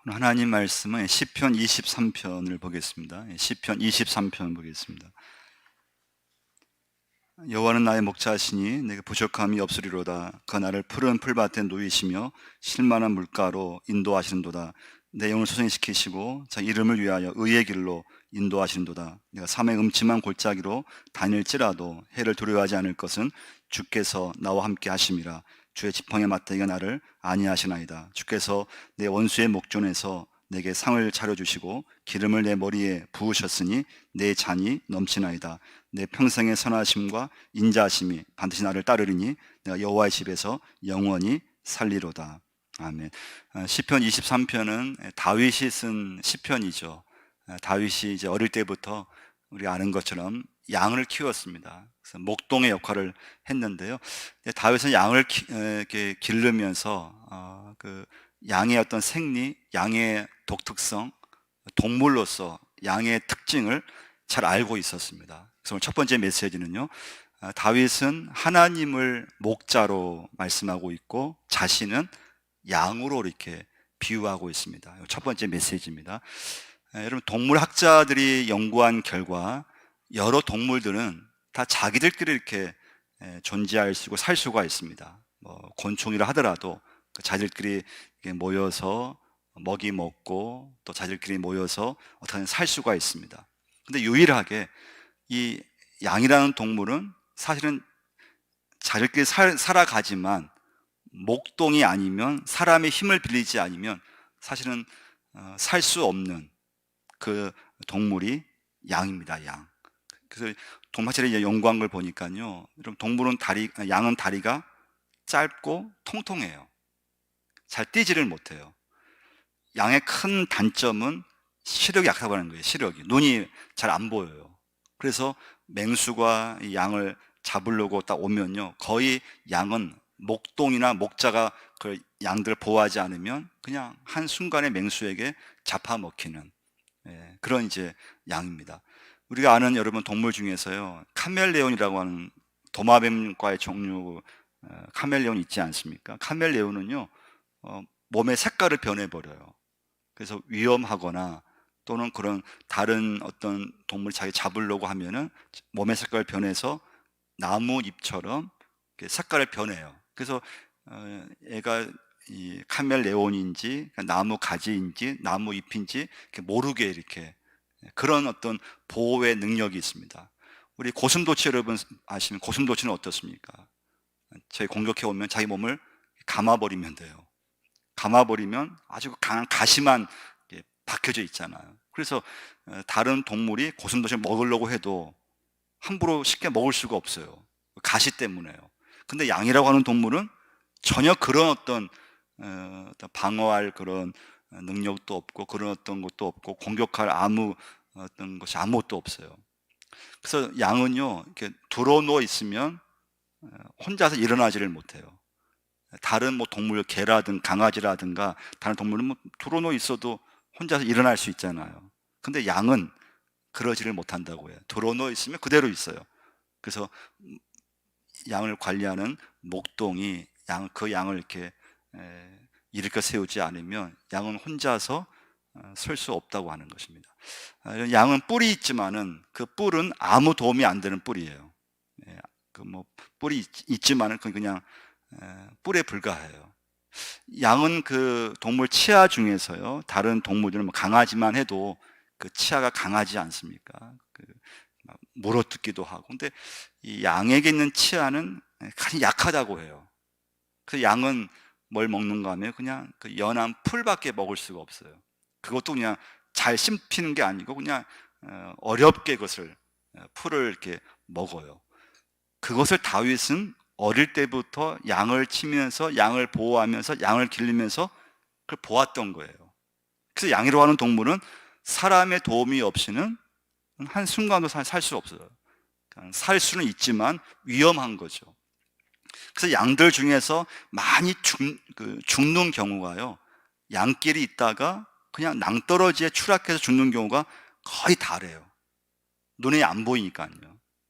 오늘 하나님 말씀은 시편 23편을 보겠습니다. 시편 23편 보겠습니다. 여호와는 나의 목자시니 내게 부족함이 없으리로다. 그 나를 푸른 풀밭에 누이시며 실만한 물가로 인도하시는도다. 내 영을 소생시키시고 자 이름을 위하여 의의 길로 인도하시는도다. 내가 삶의 음침한 골짜기로 다닐지라도 해를 두려워하지 않을 것은 주께서 나와 함께 하심이라. 주의 지팡이 맞대기가 나를 안위하시나이다. 주께서 내 원수의 목전에서 내게 상을 차려주시고 기름을 내 머리에 부으셨으니 내 잔이 넘치나이다. 내 평생의 선하심과 인자하심이 반드시 나를 따르리니 내가 여호와의 집에서 영원히 살리로다. 아멘. 시편 23편은 다윗이 쓴 시편이죠. 다윗이 이제 어릴 때부터 우리 아는 것처럼 양을 키웠습니다. 그래서 목동의 역할을 했는데요. 다윗은 양을 이렇게 기르면서 그 양의 어떤 생리, 양의 독특성, 동물로서 양의 특징을 잘 알고 있었습니다. 그래서 오늘 첫 번째 메시지는요, 다윗은 하나님을 목자로 말씀하고 있고 자신은 양으로 이렇게 비유하고 있습니다. 첫 번째 메시지입니다. 여러분, 동물학자들이 연구한 결과 여러 동물들은 다 자기들끼리 이렇게 존재할 수 있고 살 수가 있습니다. 곤충이라 하더라도 자기들끼리 모여서 먹이 먹고 또 자기들끼리 모여서 어떻게 살 수가 있습니다. 근데 유일하게 이 양이라는 동물은 사실은 자기들끼리 살아가지만 목동이 아니면 사람의 힘을 빌리지 않으면 사실은 살 수 없는 그 동물이 양입니다. 양. 그래서 동화책에 연구한 걸 보니까요, 여러분, 양은 다리가 짧고 통통해요. 잘 뛰지를 못해요. 양의 큰 단점은 시력이 약하다고 하는 거예요. 시력이, 눈이 잘 안 보여요. 그래서 맹수가 이 양을 잡으려고 딱 오면요, 거의 양은 목동이나 목자가 그 양들을 보호하지 않으면 그냥 한순간에 맹수에게 잡아먹히는 그런 이제 양입니다. 우리가 아는 여러분 동물 중에서요, 카멜레온이라고 하는 도마뱀과의 종류, 카멜레온 있지 않습니까? 카멜레온은요, 몸의 색깔을 변해버려요. 그래서 위험하거나 또는 그런 다른 어떤 동물이 자기 잡으려고 하면은 몸의 색깔을 변해서 나무 잎처럼 색깔을 변해요. 그래서 얘가 이 카멜레온인지 나무 가지인지 나무 잎인지 모르게 이렇게 그런 어떤 보호의 능력이 있습니다. 우리 고슴도치 여러분 아시면 고슴도치는 어떻습니까? 저희 공격해 오면 자기 몸을 감아버리면 돼요. 감아버리면 아주 강한 가시만 박혀져 있잖아요. 그래서 다른 동물이 고슴도치를 먹으려고 해도 함부로 쉽게 먹을 수가 없어요. 가시 때문에요. 근데 양이라고 하는 동물은 전혀 그런 어떤 방어할 그런 능력도 없고 그런 어떤 것도 없고 공격할 아무 어떤 것이 아무것도 없어요. 그래서 양은요, 이렇게 드러누워 있으면 혼자서 일어나지를 못해요. 다른 뭐 동물, 개라든 강아지라든가 다른 동물은 뭐 드러누워 있어도 혼자서 일어날 수 있잖아요. 근데 양은 그러지를 못한다고 해요. 드러누워 있으면 그대로 있어요. 그래서 양을 관리하는 목동이 그 양을 이렇게 일으켜 세우지 않으면 양은 혼자서 설 수 없다고 하는 것입니다. 양은 뿔이 있지만은 그 뿔은 아무 도움이 안 되는 뿔이에요. 그 뭐 뿔이 있지만은 그냥 뿔에 불과해요. 양은 그 동물 치아 중에서요, 다른 동물들은 뭐 강아지만 해도 그 치아가 강하지 않습니까? 물어뜯기도 하고. 근데 이 양에게 있는 치아는 가장 약하다고 해요. 그 양은 뭘 먹는가 하면 그냥 그 연한 풀밖에 먹을 수가 없어요. 그것도 그냥 잘 씹히는 게 아니고 그냥 어렵게 그것을 풀을 이렇게 먹어요. 그것을 다윗은 어릴 때부터 양을 치면서 양을 보호하면서 양을 기르면서 그걸 보았던 거예요. 그래서 양이라고 하는 동물은 사람의 도움이 없이는 한순간도 살 수 없어요. 살 수는 있지만 위험한 거죠. 그래서 양들 중에서 많이 죽는 경우가요, 양끼리 있다가 그냥 낭떠러지에 추락해서 죽는 경우가 거의 다래요. 눈에 안 보이니까요.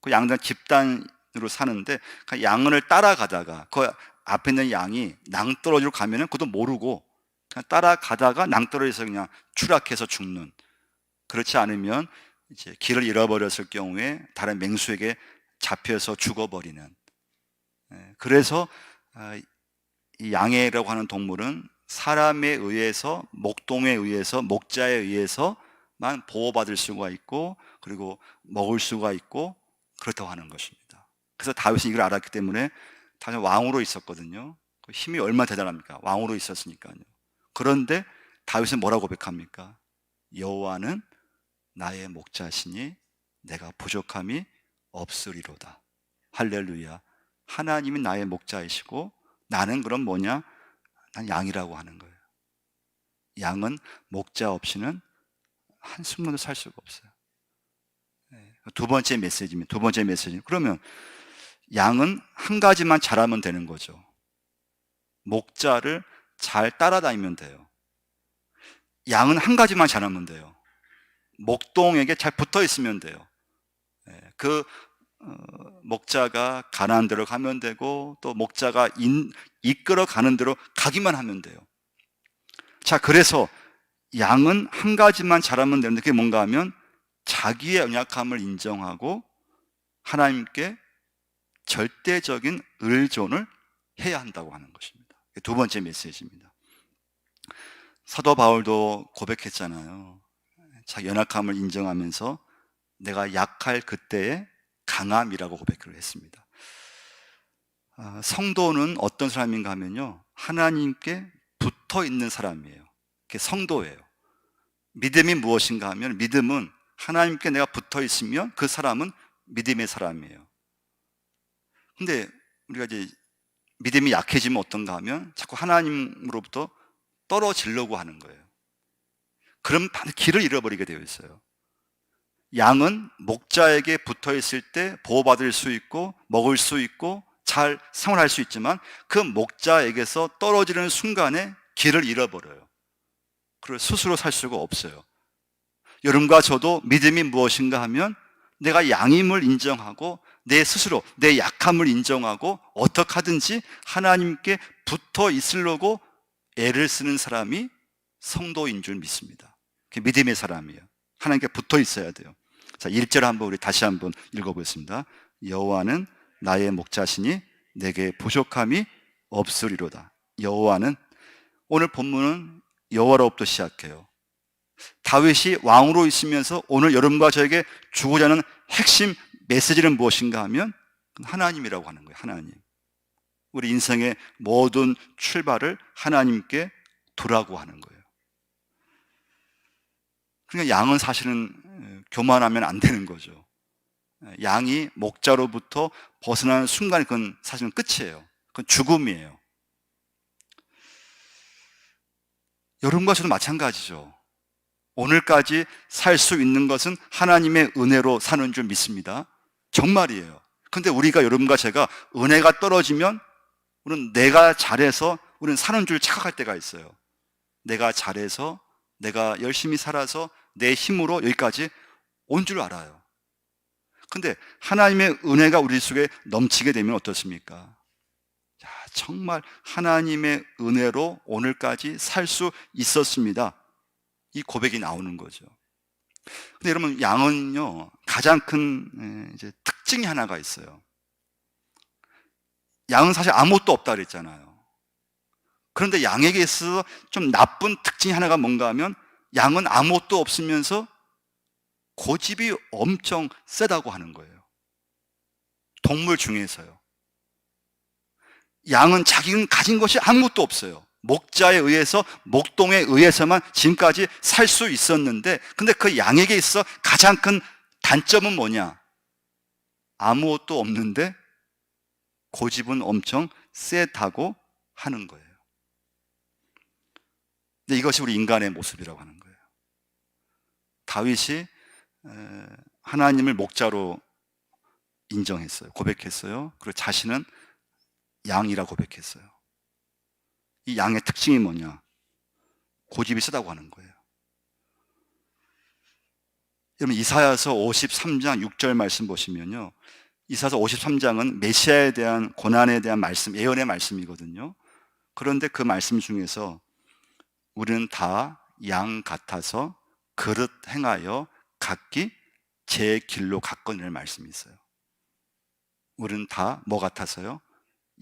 그 양들은 집단으로 사는데 그 양을 따라가다가 그 앞에 있는 양이 낭떠러지로 가면은 그것도 모르고 그냥 따라가다가 낭떠러지에서 그냥 추락해서 죽는, 그렇지 않으면 이제 길을 잃어버렸을 경우에 다른 맹수에게 잡혀서 죽어버리는. 그래서 이 양해라고 하는 동물은 사람에 의해서, 목동에 의해서, 목자에 의해서만 보호받을 수가 있고, 그리고 먹을 수가 있고, 그렇다고 하는 것입니다. 그래서 다윗이 이걸 알았기 때문에, 다윗은 왕으로 있었거든요. 그 힘이 얼마나 대단합니까? 왕으로 있었으니까요. 그런데 다윗은 뭐라고 고백합니까? 여호와는 나의 목자시니 내가 부족함이 없으리로다. 할렐루야. 하나님이 나의 목자이시고 나는 그럼 뭐냐? 난 양이라고 하는 거예요. 양은 목자 없이는 한순간도 살 수가 없어요. 두 번째 메시지입니다. 두 번째 메시지. 그러면 양은 한 가지만 잘하면 되는 거죠. 목자를 잘 따라다니면 돼요. 양은 한 가지만 잘하면 돼요. 목동에게 잘 붙어 있으면 돼요. 그 목자가 가라는 대로 가면 되고, 또 목자가 이끌어 가는 대로 가기만 하면 돼요. 자, 그래서 양은 한 가지만 잘하면 되는데, 그게 뭔가 하면 자기의 연약함을 인정하고 하나님께 절대적인 의존을 해야 한다고 하는 것입니다. 두 번째 메시지입니다. 사도 바울도 고백했잖아요. 자기 연약함을 인정하면서 내가 약할 그때의 강함이라고 고백을 했습니다. 성도는 어떤 사람인가 하면요, 하나님께 붙어 있는 사람이에요. 그게 성도예요. 믿음이 무엇인가 하면, 믿음은 하나님께 내가 붙어 있으면 그 사람은 믿음의 사람이에요. 근데 우리가 이제 믿음이 약해지면 어떤가 하면 자꾸 하나님으로부터 떨어지려고 하는 거예요. 그럼 길을 잃어버리게 되어 있어요. 양은 목자에게 붙어 있을 때 보호받을 수 있고 먹을 수 있고 잘 생활할 수 있지만, 그 목자에게서 떨어지는 순간에 길을 잃어버려요. 그걸 스스로 살 수가 없어요. 여러분과 저도 믿음이 무엇인가 하면, 내가 양임을 인정하고 내 스스로 내 약함을 인정하고 어떻게 하든지 하나님께 붙어 있으려고 애를 쓰는 사람이 성도인 줄 믿습니다. 그게 믿음의 사람이에요. 하나님께 붙어 있어야 돼요. 자, 1절 한번 우리 다시 한번 읽어보겠습니다. 여호와는 나의 목자시니 내게 부족함이 없으리로다. 여호와는, 오늘 본문은 여호와로부터 시작해요. 다윗이 왕으로 있으면서 오늘 여러분과 저에게 주고자 하는 핵심 메시지는 무엇인가 하면 하나님이라고 하는 거예요. 하나님. 우리 인생의 모든 출발을 하나님께 두라고 하는 거예요. 그러니까 양은 사실은 교만하면 안 되는 거죠. 양이 목자로부터 벗어나는 순간, 그건 사실은 끝이에요. 그건 죽음이에요. 여러분과 저도 마찬가지죠. 오늘까지 살 수 있는 것은 하나님의 은혜로 사는 줄 믿습니다. 정말이에요. 근데 우리가, 여러분과 제가 은혜가 떨어지면 우리는 내가 잘해서 우리는 사는 줄 착각할 때가 있어요. 내가 잘해서, 내가 열심히 살아서 내 힘으로 여기까지 온 줄 알아요. 근데 하나님의 은혜가 우리 속에 넘치게 되면 어떻습니까? 야, 정말 하나님의 은혜로 오늘까지 살 수 있었습니다. 이 고백이 나오는 거죠. 근데 여러분, 양은요, 가장 큰 이제 특징이 하나가 있어요. 양은 사실 아무것도 없다 그랬잖아요. 그런데 양에게 있어서 좀 나쁜 특징이 하나가 뭔가 하면, 양은 아무것도 없으면서 고집이 엄청 세다고 하는 거예요. 동물 중에서요. 양은 자기는 가진 것이 아무것도 없어요. 목자에 의해서, 목동에 의해서만 지금까지 살 수 있었는데, 근데 그 양에게 있어 가장 큰 단점은 뭐냐? 아무것도 없는데 고집은 엄청 세다고 하는 거예요. 근데 이것이 우리 인간의 모습이라고 하는 거예요. 다윗이 하나님을 목자로 인정했어요. 고백했어요. 그리고 자신은 양이라고 고백했어요. 이 양의 특징이 뭐냐? 고집이 세다고 하는 거예요. 여러분, 이사야서 53장 6절 말씀 보시면요, 이사야서 53장은 메시아에 대한 고난에 대한 말씀, 예언의 말씀이거든요. 그런데 그 말씀 중에서 우리는 다 양 같아서 그릇 행하여 각기 제 길로 갔거니라는 말씀이 있어요. 우리는 다 뭐 같아서요?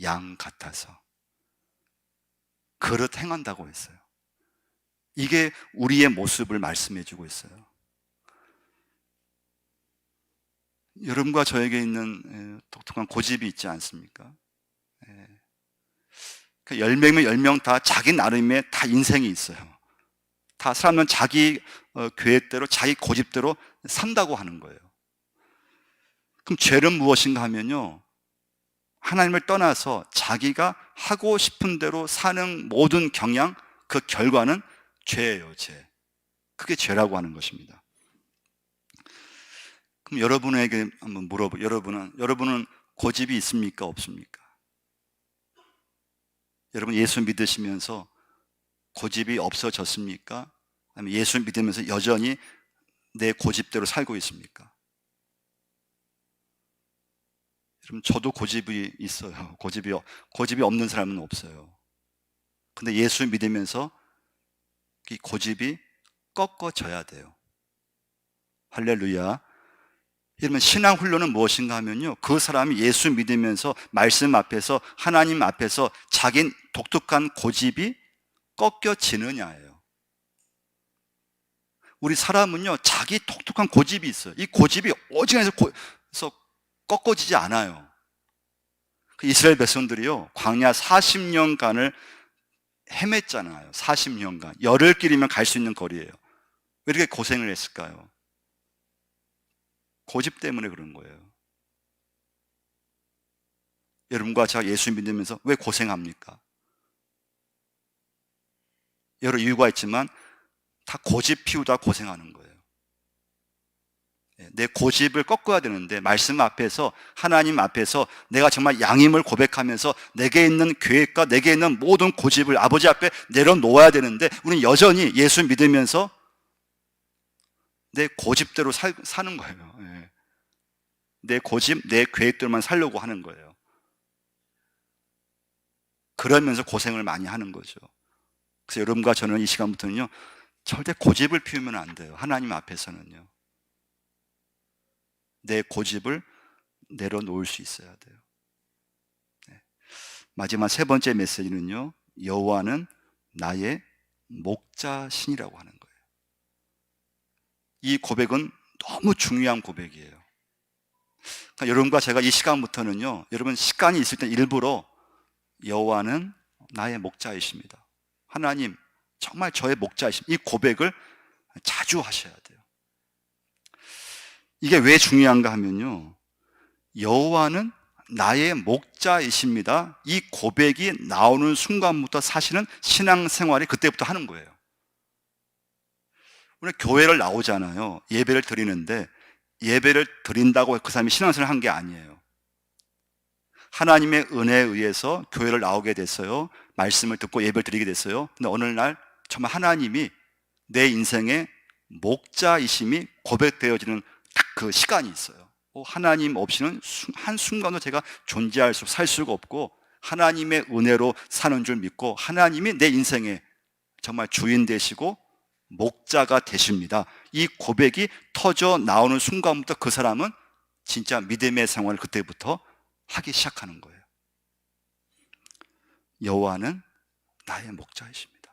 양 같아서 그릇 행한다고 했어요. 이게 우리의 모습을 말씀해 주고 있어요. 여러분과 저에게 있는 독특한 고집이 있지 않습니까? 10명이면 10명 다 자기 나름의 다 인생이 있어요. 다 사람은 자기 계획대로 자기 고집대로 산다고 하는 거예요. 그럼 죄는 무엇인가 하면요, 하나님을 떠나서 자기가 하고 싶은 대로 사는 모든 경향, 그 결과는 죄예요, 죄. 그게 죄라고 하는 것입니다. 그럼 여러분에게 한번 여러분은 고집이 있습니까? 없습니까? 여러분 예수 믿으시면서 고집이 없어졌습니까? 아니면 예수 믿으면서 여전히 내 고집대로 살고 있습니까? 여러분, 저도 고집이 있어요. 고집이 없는 사람은 없어요. 근데 예수 믿으면서 이 고집이 꺾어져야 돼요. 할렐루야. 여러분, 신앙 훈련은 무엇인가 하면요, 그 사람이 예수 믿으면서 말씀 앞에서, 하나님 앞에서 자기 독특한 고집이 꺾여지느냐예요. 우리 사람은요, 자기 독특한 고집이 있어요. 이 고집이 어지간해서 꺾어지지 않아요. 그 이스라엘 백성들이요, 광야 40년간을 헤맸잖아요. 40년간. 열흘 길이면 갈 수 있는 거리예요. 왜 이렇게 고생을 했을까요? 고집 때문에 그런 거예요. 여러분과 제가 예수 믿으면서 왜 고생합니까? 여러 이유가 있지만 다 고집 피우다 고생하는 거예요. 내 고집을 꺾어야 되는데, 말씀 앞에서, 하나님 앞에서 내가 정말 양임을 고백하면서 내게 있는 계획과 내게 있는 모든 고집을 아버지 앞에 내려놓아야 되는데, 우리는 여전히 예수 믿으면서 내 고집대로 사는 거예요. 내 고집, 내 계획대로만 살려고 하는 거예요. 그러면서 고생을 많이 하는 거죠. 그래서 여러분과 저는 이 시간부터는요, 절대 고집을 피우면 안 돼요. 하나님 앞에서는요. 내 고집을 내려놓을 수 있어야 돼요. 마지막 세 번째 메시지는요, 여호와는 나의 목자신이라고 하는 거예요. 이 고백은 너무 중요한 고백이에요. 그러니까 여러분과 제가 이 시간부터는요, 여러분 시간이 있을 때 일부러 여호와는 나의 목자이십니다, 하나님 정말 저의 목자이십니다, 이 고백을 자주 하셔야 돼요. 이게 왜 중요한가 하면요, 여호와는 나의 목자이십니다, 이 고백이 나오는 순간부터 사실은 신앙생활이 그때부터 하는 거예요. 우리 교회를 나오잖아요. 예배를 드리는데 예배를 드린다고 그 사람이 신앙생활을 한 게 아니에요. 하나님의 은혜에 의해서 교회를 나오게 됐어요. 말씀을 듣고 예배를 드리게 됐어요. 근데 어느 날 정말 하나님이 내 인생의 목자이심이 고백되어지는 딱 그 시간이 있어요. 하나님 없이는 한순간도 제가 살 수가 없고, 하나님의 은혜로 사는 줄 믿고 하나님이 내 인생의 정말 주인 되시고 목자가 되십니다, 이 고백이 터져 나오는 순간부터 그 사람은 진짜 믿음의 생활을 그때부터 하기 시작하는 거예요. 여호와는 나의 목자이십니다.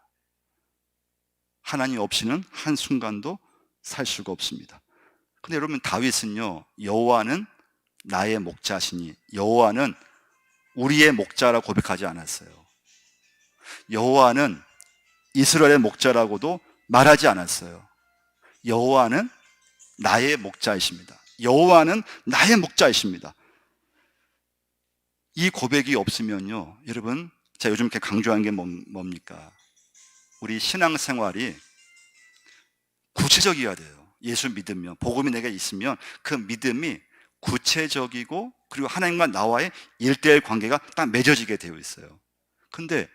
하나님 없이는 한순간도 살 수가 없습니다. 근데 여러분, 다윗은요, 여호와는 나의 목자시니, 여호와는 우리의 목자라고 고백하지 않았어요. 여호와는 이스라엘의 목자라고도 말하지 않았어요. 여호와는 나의 목자이십니다. 여호와는 나의 목자이십니다. 이 고백이 없으면요, 여러분, 제가 요즘 이렇게 강조한 게 뭡니까? 우리 신앙생활이 구체적이어야 돼요. 예수 믿으면, 복음이 내게 있으면 그 믿음이 구체적이고, 그리고 하나님과 나와의 1대1 관계가 딱 맺어지게 되어 있어요. 근데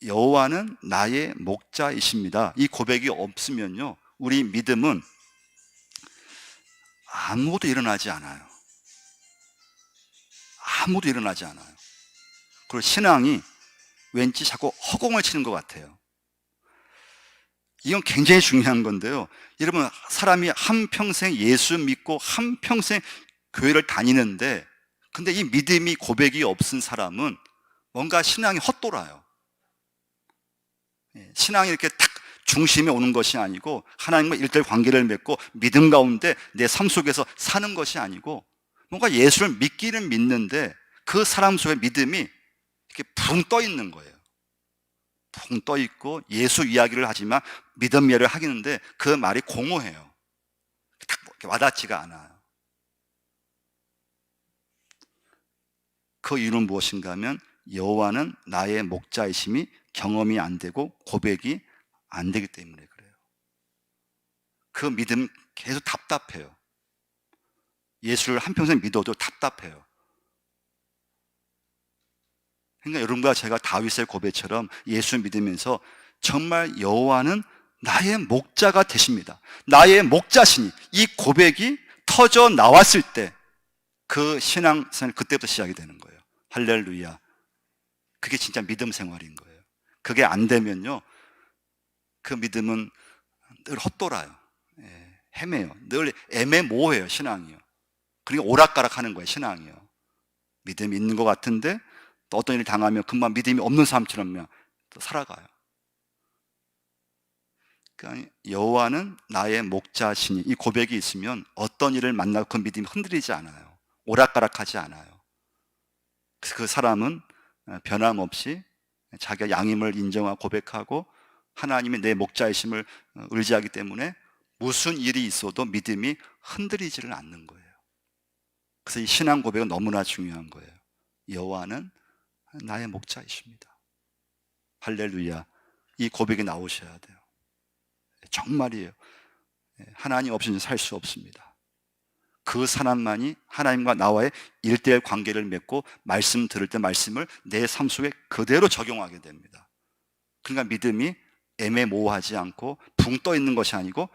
여호와는 나의 목자이십니다, 이 고백이 없으면요, 우리 믿음은 아무것도 일어나지 않아요. 아무도 일어나지 않아요. 그리고 신앙이 왠지 자꾸 허공을 치는 것 같아요. 이건 굉장히 중요한 건데요. 여러분, 사람이 한평생 예수 믿고 한평생 교회를 다니는데, 근데 이 믿음이 고백이 없은 사람은 뭔가 신앙이 헛돌아요. 신앙이 이렇게 딱 중심에 오는 것이 아니고, 하나님과 일대일 관계를 맺고 믿음 가운데 내 삶 속에서 사는 것이 아니고, 뭔가 예수를 믿기는 믿는데 그 사람 속에 믿음이 이렇게 붕 떠 있는 거예요. 붕 떠 있고 예수 이야기를 하지만 믿음 이야기를 하겠는데 그 말이 공허해요. 딱 와닿지가 않아요. 그 이유는 무엇인가 하면, 여호와는 나의 목자이심이 경험이 안 되고 고백이 안 되기 때문에 그래요. 그 믿음 계속 답답해요. 예수를 한평생 믿어도 답답해요. 그러니까 여러분과 제가 다윗의 고백처럼 예수 믿으면서 정말 여호와는 나의 목자가 되십니다, 나의 목자시니, 이 고백이 터져 나왔을 때 그 신앙생활 그때부터 시작이 되는 거예요. 할렐루야. 그게 진짜 믿음 생활인 거예요. 그게 안 되면요, 그 믿음은 늘 헛돌아요. 헤매요. 늘 애매모호해요, 신앙이요. 그러니까 오락가락 하는 거예요, 신앙이요. 믿음이 있는 것 같은데 또 어떤 일을 당하면 금방 믿음이 없는 사람처럼 그냥 또 살아가요. 그러니까 여호와는 나의 목자시니, 이 고백이 있으면 어떤 일을 만나고 그 믿음이 흔들리지 않아요. 오락가락하지 않아요. 그 사람은 변함없이 자기가 양임을 인정하고 고백하고 하나님이 내 목자이심을 의지하기 때문에 무슨 일이 있어도 믿음이 흔들리지를 않는 거예요. 그래서 이 신앙 고백은 너무나 중요한 거예요. 여호와는 나의 목자이십니다. 할렐루야. 이 고백이 나오셔야 돼요. 정말이에요. 하나님 없이는 살 수 없습니다. 그 사람만이 하나님과 나와의 일대일 관계를 맺고 말씀 들을 때 말씀을 내 삶 속에 그대로 적용하게 됩니다. 그러니까 믿음이 애매모호하지 않고 붕 떠 있는 것이 아니고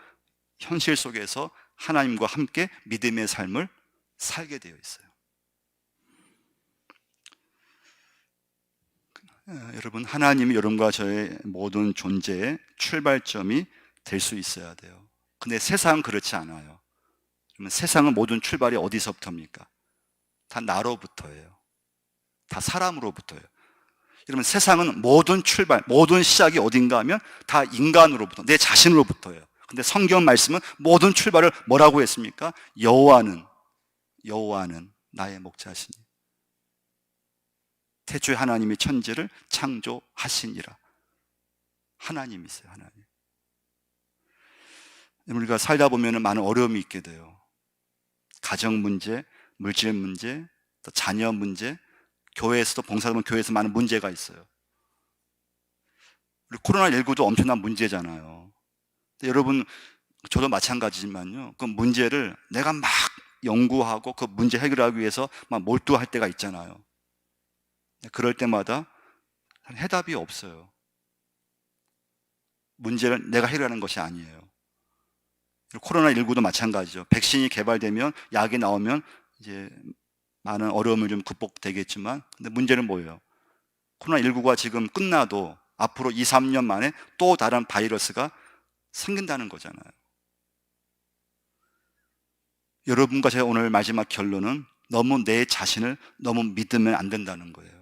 현실 속에서 하나님과 함께 믿음의 삶을 살게 되어 있어요. 여러분, 하나님이 여러분과 저의 모든 존재의 출발점이 될 수 있어야 돼요. 근데 세상은 그렇지 않아요. 그러면 세상은 모든 출발이 어디서부터입니까? 다 나로부터예요. 다 사람으로부터예요. 여러분, 세상은 모든 출발, 모든 시작이 어딘가 하면 다 인간으로부터, 내 자신으로부터예요. 근데 성경 말씀은 모든 출발을 뭐라고 했습니까? 여호와는 나의 목자시니, 태초에 하나님이 천지를 창조하시니라. 하나님이세요, 하나님. 우리가 살다 보면 많은 어려움이 있게 돼요. 가정 문제, 물질 문제, 또 자녀 문제, 교회에서도 봉사하면 교회에서 많은 문제가 있어요. 우리 코로나19도 엄청난 문제잖아요. 여러분, 저도 마찬가지지만요, 그 문제를 내가 막 연구하고 그 문제 해결하기 위해서 막 몰두할 때가 있잖아요. 그럴 때마다 해답이 없어요. 문제를 내가 해결하는 것이 아니에요. 코로나19도 마찬가지죠. 백신이 개발되면, 약이 나오면 이제 많은 어려움을 좀 극복되겠지만, 근데 문제는 뭐예요? 코로나19가 지금 끝나도 앞으로 2, 3년 만에 또 다른 바이러스가 생긴다는 거잖아요. 여러분과 제가 오늘 마지막 결론은, 너무 내 자신을 너무 믿으면 안 된다는 거예요.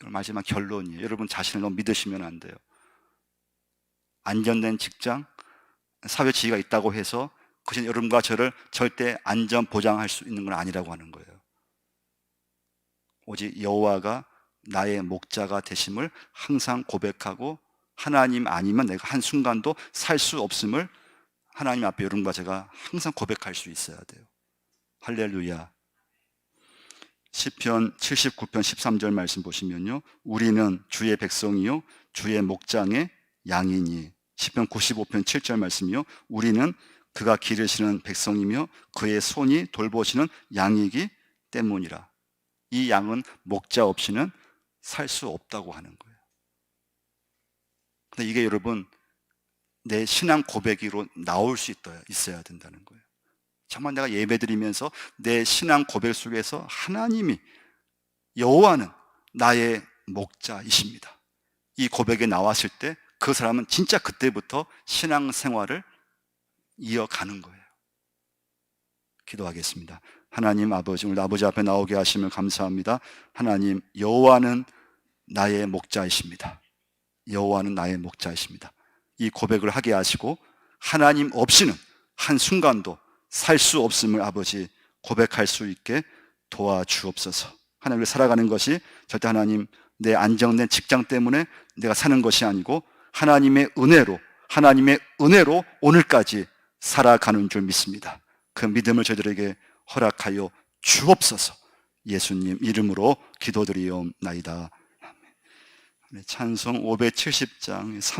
마지막 결론이에요. 여러분 자신을 너무 믿으시면 안 돼요. 안전된 직장, 사회 지위가 있다고 해서 그것이 여러분과 저를 절대 안전 보장할 수 있는 건 아니라고 하는 거예요. 오직 여호와가 나의 목자가 되심을 항상 고백하고, 하나님 아니면 내가 한순간도 살 수 없음을 하나님 앞에 여러분과 제가 항상 고백할 수 있어야 돼요. 할렐루야. 시편 79편 13절 말씀 보시면요, 우리는 주의 백성이요 주의 목장의 양이니. 시편 95편 7절 말씀이요, 우리는 그가 기르시는 백성이며 그의 손이 돌보시는 양이기 때문이라. 이 양은 목자 없이는 살 수 없다고 하는 거예요. 근데 이게 여러분, 내 신앙 고백으로 나올 수 있어야 된다는 거예요. 정말 내가 예배드리면서 내 신앙 고백 속에서 하나님이, 여호와는 나의 목자이십니다, 이 고백이 나왔을 때 그 사람은 진짜 그때부터 신앙생활을 이어가는 거예요. 기도하겠습니다. 하나님 아버지, 오늘 아버지 앞에 나오게 하시면 감사합니다. 하나님, 여호와는 나의 목자이십니다. 여호와는 나의 목자이십니다. 이 고백을 하게 하시고 하나님 없이는 한순간도 살 수 없음을 아버지 고백할 수 있게 도와주옵소서. 하나님을 살아가는 것이 절대 하나님 내 안정된 직장 때문에 내가 사는 것이 아니고 하나님의 은혜로 오늘까지 살아가는 줄 믿습니다. 그 믿음을 저희들에게 허락하여 주옵소서. 예수님 이름으로 기도드리옵나이다. 찬송 570장